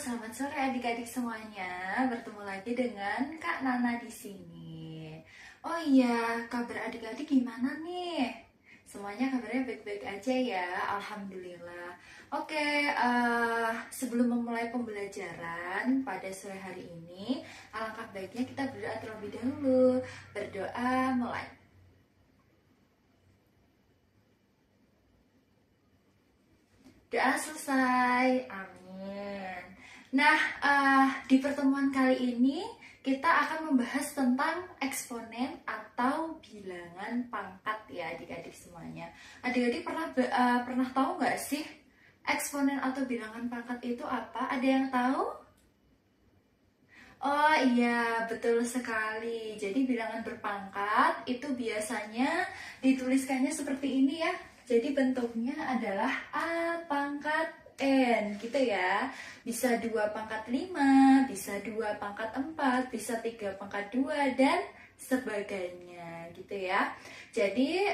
selamat sore adik-adik semuanya. Bertemu lagi dengan Kak Nana di sini. Oh iya, kabar adik-adik gimana nih? Semuanya kabarnya baik-baik aja ya, alhamdulillah. Oke, sebelum memulai pembelajaran pada sore hari ini, alangkah baiknya kita berdoa terlebih dahulu. Berdoa mulai. Doa selesai, amin. Nah, di pertemuan kali ini kita akan membahas tentang eksponen atau bilangan pangkat ya adik-adik semuanya. Adik-adik pernah tahu nggak sih eksponen atau bilangan pangkat itu apa? Ada yang tahu? Oh iya, betul sekali. Jadi bilangan berpangkat itu biasanya dituliskannya seperti ini ya. Jadi bentuknya adalah A pangkat N gitu ya. Bisa 2 pangkat 5, bisa 2 pangkat 4, bisa 3 pangkat 2 dan sebagainya gitu ya. Jadi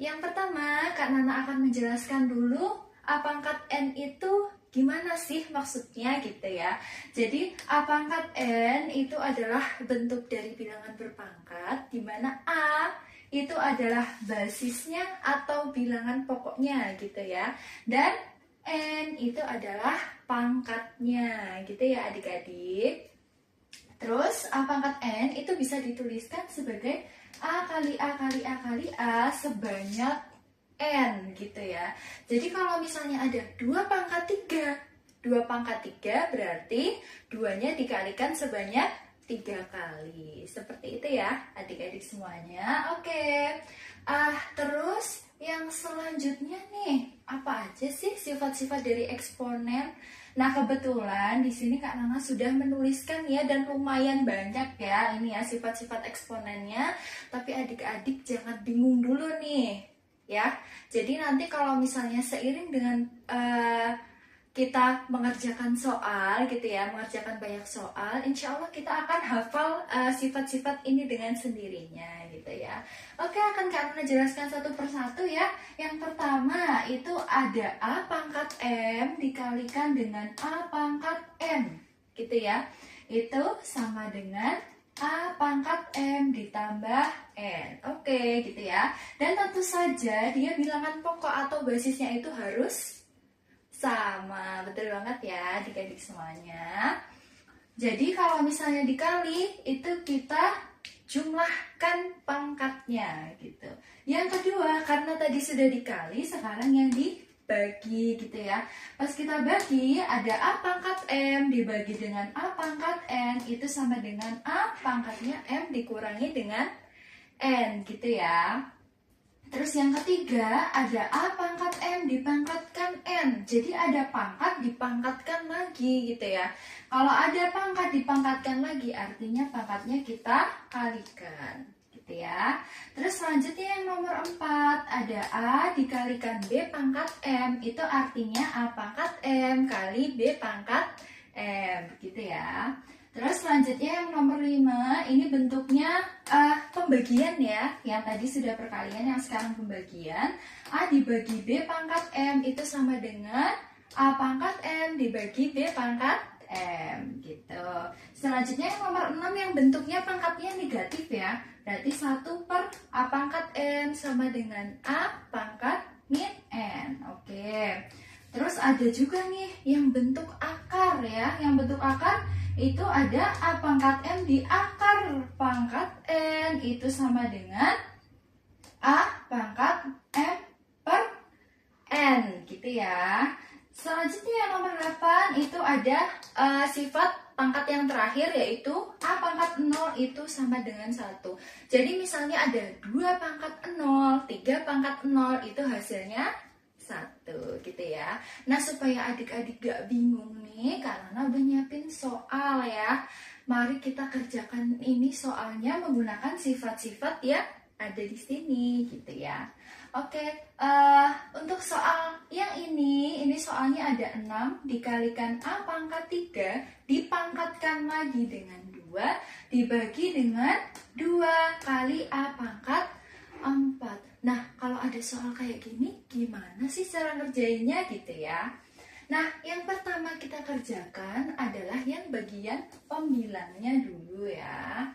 yang pertama Kak Nana akan menjelaskan dulu A pangkat N itu gimana sih maksudnya gitu ya. Jadi A pangkat N itu adalah bentuk dari bilangan berpangkat di mana A itu adalah basisnya atau bilangan pokoknya gitu ya. Dan N itu adalah pangkatnya gitu ya adik-adik. Terus A pangkat N itu bisa dituliskan sebagai A kali A kali A kali A sebanyak N gitu ya. Jadi kalau misalnya ada 2 pangkat 3, 2 pangkat 3 berarti 2-nya dikalikan sebanyak 3 kali. Seperti itu ya adik-adik semuanya. Oke. Terus yang selanjutnya nih, apa aja sih sifat-sifat dari eksponen? Nah, kebetulan di sini Kak Nana sudah menuliskan ya dan lumayan banyak ya ini ya sifat-sifat eksponennya. Tapi adik-adik jangan bingung dulu nih. Ya, jadi nanti kalau misalnya seiring dengan kita mengerjakan soal gitu ya, mengerjakan banyak soal, insya Allah kita akan hafal sifat-sifat ini dengan sendirinya gitu ya. Oke, akan Kak Nana jelaskan satu persatu ya. Yang pertama itu ada A pangkat M dikalikan dengan A pangkat M gitu ya. Itu sama dengan A pangkat M ditambah N. Oke, gitu ya. Dan tentu saja dia bilangan pokok atau basisnya itu harus sama. Betul banget ya adik-adik semuanya. Jadi kalau misalnya dikali itu kita jumlahkan pangkatnya gitu. Yang kedua, karena tadi sudah dikali, sekarang yang dibagi gitu ya. Pas kita bagi ada A pangkat M dibagi dengan A pangkat N itu sama dengan A pangkatnya M dikurangi dengan N gitu ya. Terus yang ketiga ada A pangkat M dipangkatkan N. Jadi ada pangkat dipangkatkan lagi gitu ya. Kalau ada pangkat dipangkatkan lagi artinya pangkatnya kita kalikan gitu ya. Terus selanjutnya yang nomor 4 ada A dikalikan B pangkat M. Itu artinya A pangkat M kali B pangkat M gitu ya. Terus selanjutnya yang nomor 5 ini bentuknya pembagian ya. Yang tadi sudah perkalian, yang sekarang pembagian. A dibagi B pangkat M itu sama dengan A pangkat M dibagi B pangkat M gitu. Selanjutnya yang nomor 6 yang bentuknya pangkatnya negatif ya. Berarti 1 per A pangkat M sama dengan A pangkat min N. Oke. Terus ada juga nih yang bentuk akar ya. Yang bentuk akar itu ada A pangkat M di akar pangkat N itu sama dengan A pangkat M per N gitu ya. Selanjutnya yang nomor 8 itu ada sifat pangkat yang terakhir yaitu A pangkat 0 itu sama dengan 1. Jadi misalnya ada 2 pangkat 0, 3 pangkat 0 itu hasilnya 1 gitu ya. Nah, supaya adik-adik gak bingung nih karena udah nyiapin soal ya. Mari kita kerjakan ini soalnya menggunakan sifat-sifat yang ada di sini gitu ya. Oke, untuk soal yang ini soalnya ada 6 dikalikan A pangkat 3 dipangkatkan lagi dengan 2 dibagi dengan 2 kali A pangkat 4. Nah, kalau ada soal kayak gini, gimana sih cara ngerjainnya gitu ya? Nah, yang pertama pertama kita kerjakan adalah yang bagian pembilangnya dulu ya.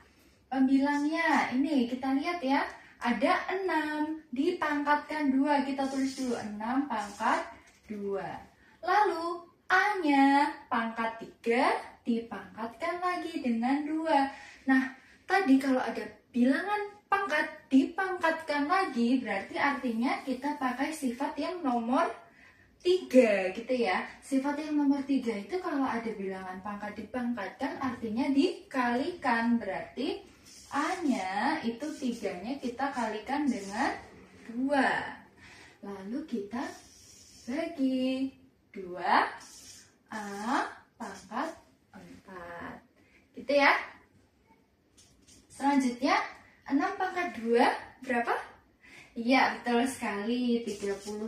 Pembilangnya, ini kita lihat ya, ada 6, dipangkatkan 2, kita tulis dulu 6 pangkat 2. Lalu A-nya pangkat 3, dipangkatkan lagi dengan 2. Nah, tadi kalau ada bilangan pangkat dipangkatkan lagi, berarti artinya kita pakai sifat yang nomor 3 gitu ya. Sifat yang nomor 3 itu kalau ada bilangan pangkat dipangkatkan artinya dikalikan. Berarti A-nya itu 3-nya kita kalikan dengan 2. Lalu kita bagi 2 A pangkat 4. Gitu ya. Selanjutnya 6 pangkat 2 berapa? Iya, betul sekali, 36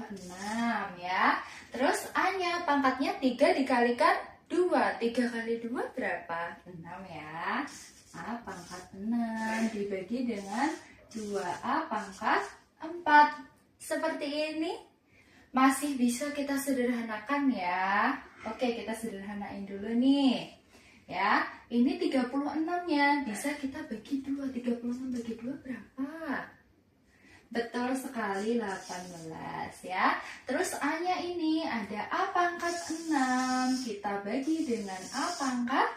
ya. Terus A-nya pangkatnya 3 dikalikan 2. 3 kali 2 berapa? 6 ya. A pangkat 6 dibagi dengan 2A pangkat 4. Seperti ini. Masih bisa kita sederhanakan ya. Oke, kita sederhanain dulu nih. Ya, ini 36-nya bisa kita bagi 2. 36 bagi 2 berapa? Betul sekali, 18 ya. Terus A-nya ini ada A pangkat 6. Kita bagi dengan A pangkat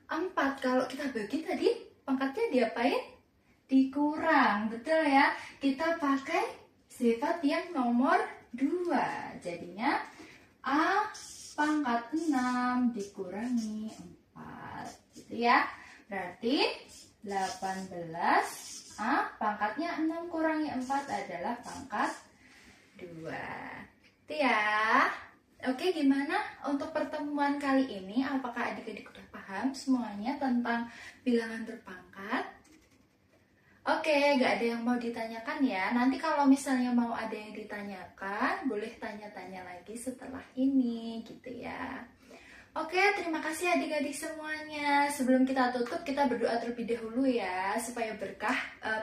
4. Kalau kita bagi tadi pangkatnya diapain? Dikurang, betul ya. Kita pakai sifat yang nomor 2. Jadinya A pangkat 6 dikurangi 4. Gitu ya. Berarti 18 A pangkatnya 6 kurangi 4 adalah pangkat 2. Itu ya. Oke, gimana untuk pertemuan kali ini? Apakah adik-adik udah paham semuanya tentang bilangan berpangkat? Oke, gak ada yang mau ditanyakan ya. Nanti kalau misalnya mau ada yang ditanyakan, boleh tanya-tanya lagi setelah ini gitu ya. Oke, terima kasih adik-adik semuanya. Sebelum kita tutup, kita berdoa terlebih dahulu ya, supaya berkah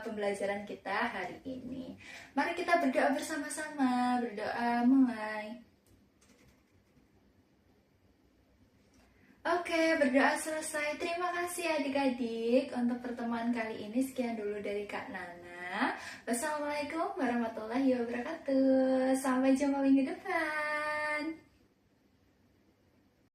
pembelajaran kita hari ini. Mari kita berdoa bersama-sama. Berdoa mulai. Oke, berdoa selesai. Terima kasih adik-adik untuk pertemuan kali ini. Sekian dulu dari Kak Nana. Wassalamualaikum warahmatullahi wabarakatuh. Sampai jumpa minggu depan.